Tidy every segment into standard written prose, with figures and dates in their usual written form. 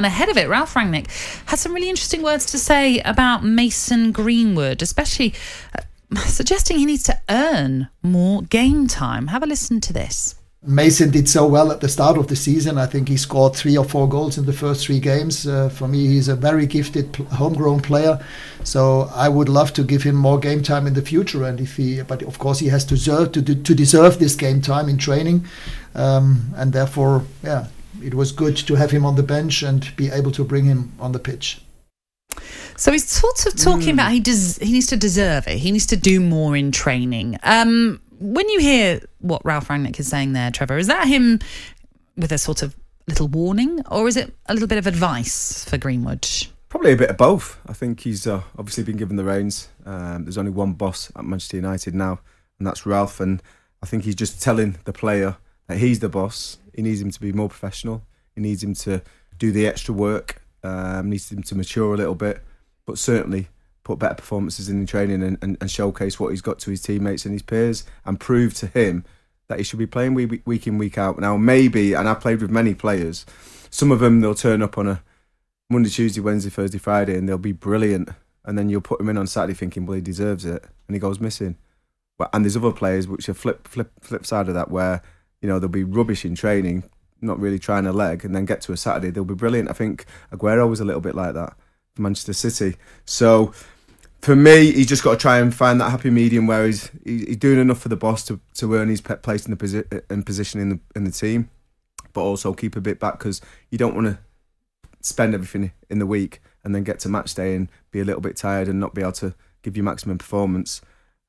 And ahead of it, Ralph Rangnick had some really interesting words to say about Mason Greenwood, especially suggesting he needs to earn more game time. Have a listen to this. Mason did so well at the start of the season. I think he scored 3 or 4 goals in the first 3 games. For me, he's a very gifted homegrown player. So I would love to give him more game time in the future. And but of course, he has to deserve this game time in training. And therefore, yeah, it was good to have him on the bench and be able to bring him on the pitch. So he's sort of talking about he needs to deserve it. He needs to do more in training. When you hear what Ralph Rangnick is saying there, Trevor, is that him with a sort of little warning, or is it a little bit of advice for Greenwood? Probably a bit of both. I think he's obviously been given the reins. There's only one boss at Manchester United now, and that's Ralph. And I think he's just telling the player that he's the boss. He needs him to be more professional. He needs him to do the extra work. Needs him to mature a little bit, but certainly put better performances in the training and showcase what he's got to his teammates and his peers and prove to him that he should be playing week in, week out. Now, maybe, and I've played with many players, some of them, they'll turn up on a Monday, Tuesday, Wednesday, Thursday, Friday, and they'll be brilliant. And then you'll put him in on Saturday thinking, well, he deserves it, and he goes missing. And there's other players which are flip side of that, where, you know, they'll be rubbish in training, not really trying a leg, and then get to a Saturday, they'll be brilliant. I think Aguero was a little bit like that for Manchester City. So for me, he's just got to try and find that happy medium where he's doing enough for the boss to earn his place in the position in the team, but also keep a bit back, because you don't want to spend everything in the week and then get to match day and be a little bit tired and not be able to give you maximum performance.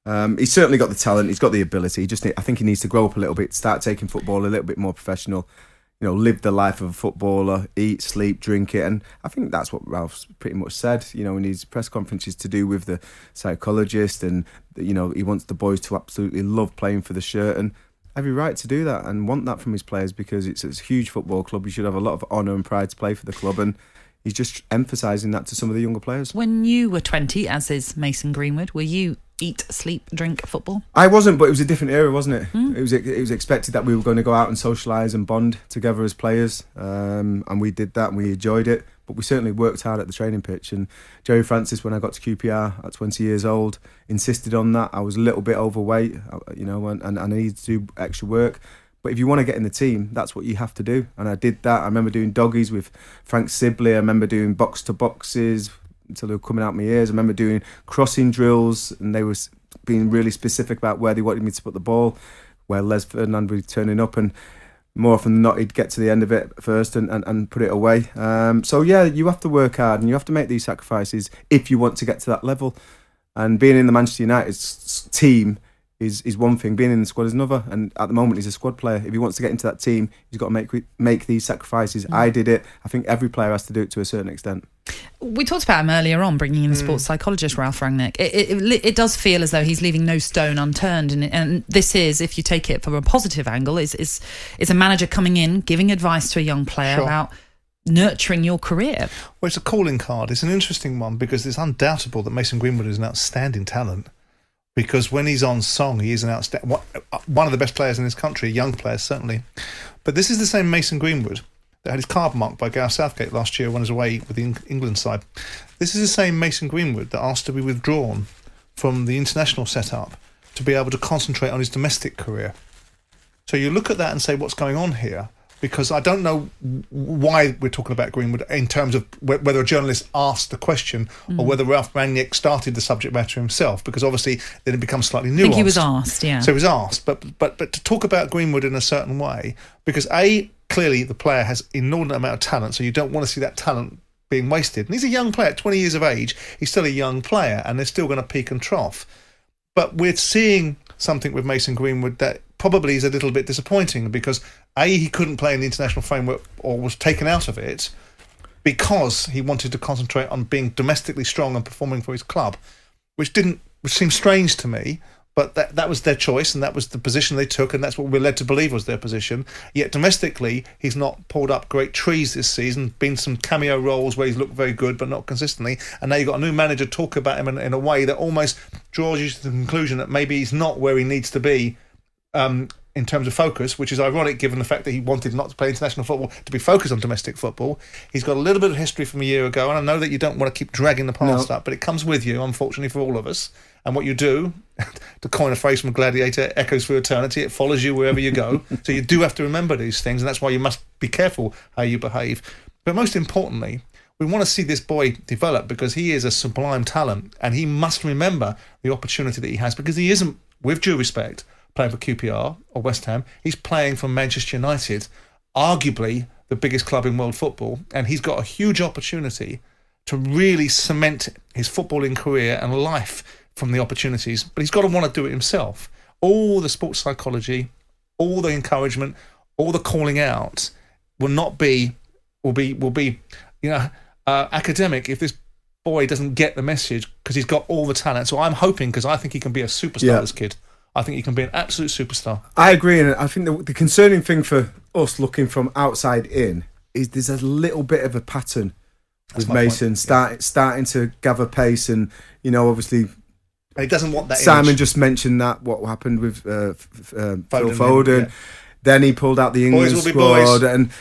He's certainly got the talent, he's got the ability. I think he needs to grow up a little bit, start taking football a little bit more professional. You know, live the life of a footballer, eat, sleep, drink it. And I think that's what Ralph's pretty much said, you know, in his press conferences, to do with the psychologist, and, you know, he wants the boys to absolutely love playing for the shirt, and have every right to do that and want that from his players, because it's a huge football club. You should have a lot of honour and pride to play for the club, and he's just emphasising that to some of the younger players. When you were 20, as is Mason Greenwood, were you eat, sleep, drink football? I wasn't, but it was a different era, wasn't it? It was expected that we were going to go out and socialise and bond together as players, and we did that and we enjoyed it. But we certainly worked hard at the training pitch. And Jerry Francis, when I got to QPR at 20 years old, insisted on that. I was a little bit overweight, you know, and I needed to do extra work. But if you want to get in the team, that's what you have to do. And I did that. I remember doing doggies with Frank Sibley. I remember doing box to boxes until they were coming out my ears. I remember doing crossing drills, and they were being really specific about where they wanted me to put the ball, where Les Ferdinand would be turning up, and more often than not, he'd get to the end of it first and put it away. So yeah, you have to work hard and you have to make these sacrifices if you want to get to that level. And being in the Manchester United team is one thing, being in the squad is another. And at the moment, he's a squad player. If he wants to get into that team, he's got to make these sacrifices. I did it. I think every player has to do it to a certain extent. We talked about him earlier on, bringing in the sports psychologist Ralph Rangnick. It does feel as though he's leaving no stone unturned, and this is, if you take it from a positive angle, is a manager coming in, giving advice to a young player about nurturing your career. Well, it's a calling card. It's an interesting one, because it's undoubtable that Mason Greenwood is an outstanding talent. Because when he's on song, he is an outstanding, one of the best players in this country, young players certainly. But this is the same Mason Greenwood that had his card marked by Gareth Southgate last year when he was away with the England side. This is the same Mason Greenwood that asked to be withdrawn from the international setup to be able to concentrate on his domestic career. So you look at that and say, what's going on here? Because I don't know why we're talking about Greenwood in terms of whether a journalist asked the question or whether Ralph Rangnick started the subject matter himself, because obviously then it becomes slightly nuanced. I think he was asked, yeah. So he was asked, but to talk about Greenwood in a certain way, because clearly the player has inordinate amount of talent, so you don't want to see that talent being wasted. And he's a young player, at 20 years of age, he's still a young player, and they're still going to peak and trough. But we're seeing something with Mason Greenwood that probably is a little bit disappointing, because he couldn't play in the international framework, or was taken out of it, because he wanted to concentrate on being domestically strong and performing for his club, which seems strange to me. But that was their choice, and that was the position they took, and that's what we're led to believe was their position. Yet domestically, he's not pulled up great trees this season. Been some cameo roles where he's looked very good, but not consistently. And now you've got a new manager talk about him in a way that almost draws you to the conclusion that maybe he's not where he needs to be in terms of focus, which is ironic given the fact that he wanted not to play international football, to be focused on domestic football. He's got a little bit of history from a year ago, and I know that you don't want to keep dragging the past up, but it comes with you, unfortunately, for all of us. And what you do, to coin a phrase from Gladiator, echoes through eternity. It follows you wherever you go. So you do have to remember these things, and that's why you must be careful how you behave. But most importantly, we want to see this boy develop, because he is a sublime talent, and he must remember the opportunity that he has, because he isn't, with due respect, playing for QPR or West Ham. He's playing for Manchester United, arguably the biggest club in world football, and he's got a huge opportunity to really cement his footballing career and life from the opportunities. But he's got to want to do it himself. All the sports psychology, all the encouragement, all the calling out will be academic if this boy doesn't get the message, because he's got all the talent. So I'm hoping, because I think he can be a superstar, this kid. I think he can be an absolute superstar. I agree, and I think the concerning thing for us looking from outside in is there's a little bit of a pattern with Mason starting to gather pace, and obviously he doesn't want that. Simon image. just mentioned that what happened with Phil Foden. Then he pulled out the England squad, and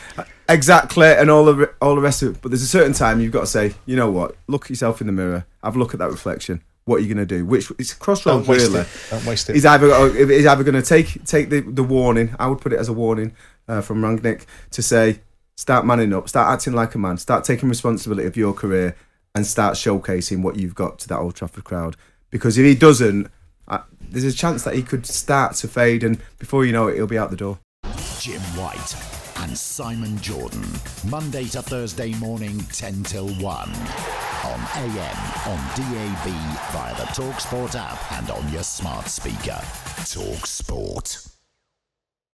exactly, and all the rest of it. But there's a certain time you've got to say, you know what? Look at yourself in the mirror. Have a look at that reflection. What are you going to do? It's a crossroads, really. Don't waste it. He's either going to take the warning. I would put it as a warning from Rangnick to say, start manning up, start acting like a man, start taking responsibility of your career, and start showcasing what you've got to that Old Trafford crowd. Because if he doesn't, there's a chance that he could start to fade, and before you know it, he'll be out the door. Jim White and Simon Jordan, Monday to Thursday morning, 10 till 1. On AM, on DAB, via the talkSPORT app, and on your smart speaker. talkSPORT.